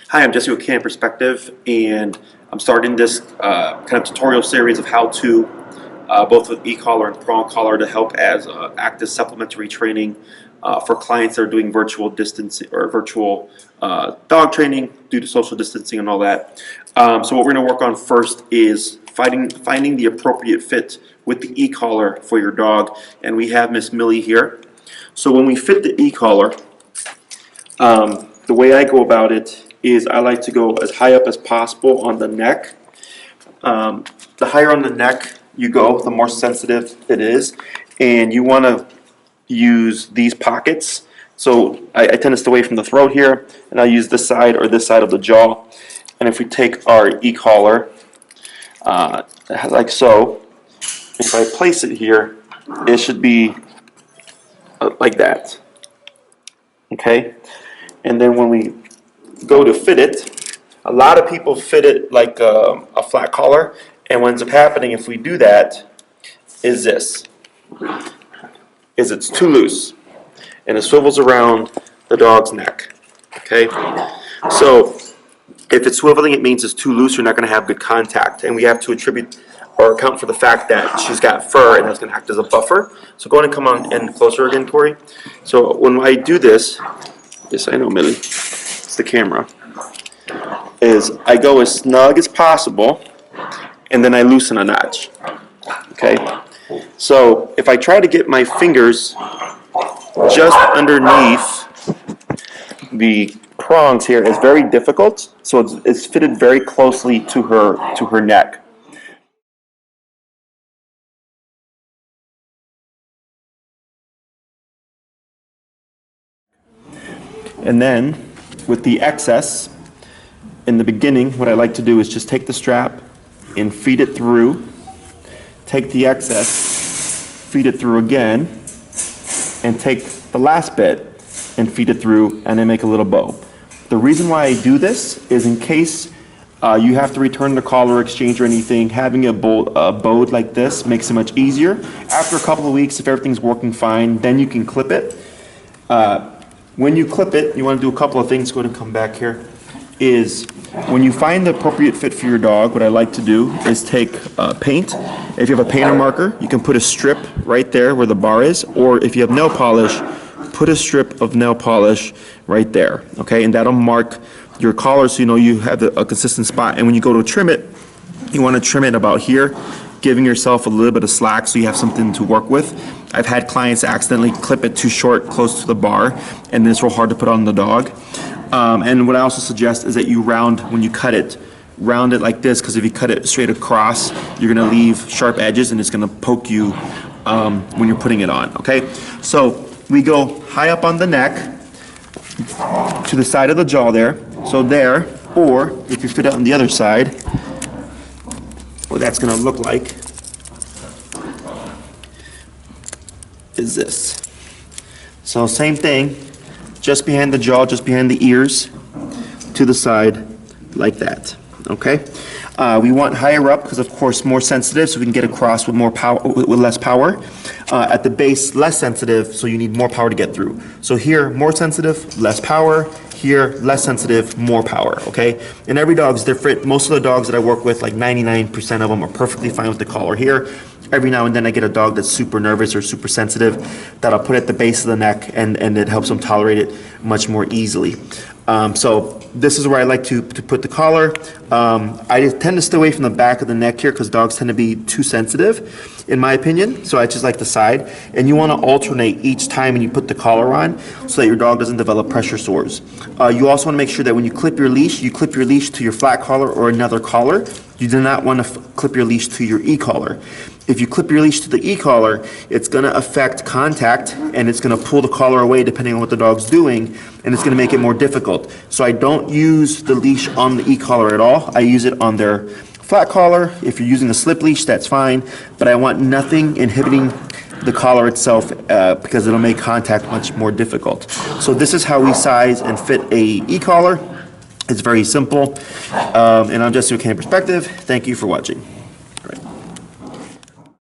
Hi, I'm Jesse with Can Perspective, and I'm starting this kind of tutorial series of how to, both with e-collar and prong collar, to help as active supplementary training for clients that are doing virtual distancing or virtual dog training due to social distancing and all that. So what we're going to work on first is finding the appropriate fit with the e-collar for your dog, and we have Miss Millie here. So when we fit the e-collar, the way I go about it is I like to go as high up as possible on the neck. The higher on the neck you go, the more sensitive it is, and you want to use these pockets. So I tend to stay away from the throat here, and I use this side or this side of the jaw. And if we take our e-collar like so, if I place it here, it should be like that. Okay, and then when we go to fit it, a lot of people fit it like a flat collar, and what ends up happening if we do that is it's too loose and it swivels around the dog's neck. Okay, so if it's swiveling, it means it's too loose. You're not going to have good contact, and we have to attribute or account for the fact that she's got fur and that's going to act as a buffer. So go ahead and come on in closer again, Corey. So when I do this, yes, I know, Millie, it's the camera, is I go as snug as possible and then I loosen a notch. Okay, so if I try to get my fingers just underneath the prongs here, it's very difficult. So it's fitted very closely to her neck. And then with the excess, in the beginning, what I like to do is just take the strap and feed it through, take the excess, feed it through again, and take the last bit and feed it through, and then make a little bow. The reason why I do this is in case you have to return the collar, exchange or anything, having a bowed like this makes it much easier. After a couple of weeks, if everything's working fine, then you can clip it. When you clip it, you want to do a couple of things. Go ahead and come back here. Is when you find the appropriate fit for your dog, what I like to do is take paint. If you have a painter marker, you can put a strip right there where the bar is, or if you have nail polish, put a strip of nail polish right there. Okay, and that'll mark your collar so you know you have a consistent spot. And when you go to trim it, you want to trim it about here, giving yourself a little bit of slack so you have something to work with. I've had clients accidentally clip it too short close to the bar, and then it's real hard to put on the dog. And what I also suggest is that you round, when you cut it, round it like this, because if you cut it straight across, you're going to leave sharp edges and it's going to poke you when you're putting it on. Okay, so we go high up on the neck to the side of the jaw there, so there, or if you fit it on the other side, what that's going to look like is this. So same thing, just behind the jaw, just behind the ears, to the side, like that. Okay, we want higher up because, of course, more sensitive, so we can get across with more power, with less power. At the base, less sensitive, so you need more power to get through. So here, more sensitive, less power. Here, less sensitive, more power. Okay, and every dog's different. Most of the dogs that I work with, like 99% of them, are perfectly fine with the collar here. Every now and then I get a dog that's super nervous or super sensitive that I'll put at the base of the neck, and it helps them tolerate it much more easily. So this is where I like to put the collar. I tend to stay away from the back of the neck here because dogs tend to be too sensitive, in my opinion. So I just like the side. And you want to alternate each time when you put the collar on so that your dog doesn't develop pressure sores. You also want to make sure that when you clip your leash to your flat collar or another collar. You do not want to clip your leash to your e-collar. If you clip your leash to the e-collar, it's going to affect contact, and it's going to pull the collar away depending on what the dog's doing, and it's going to make it more difficult. So I don't use the leash on the e-collar at all. I use it on their flat collar. If you're using a slip leash, that's fine, but I want nothing inhibiting the collar itself because it'll make contact much more difficult. So this is how we size and fit a e-collar. It's very simple, and I'm Jesse with Can Perspective. Thank you for watching.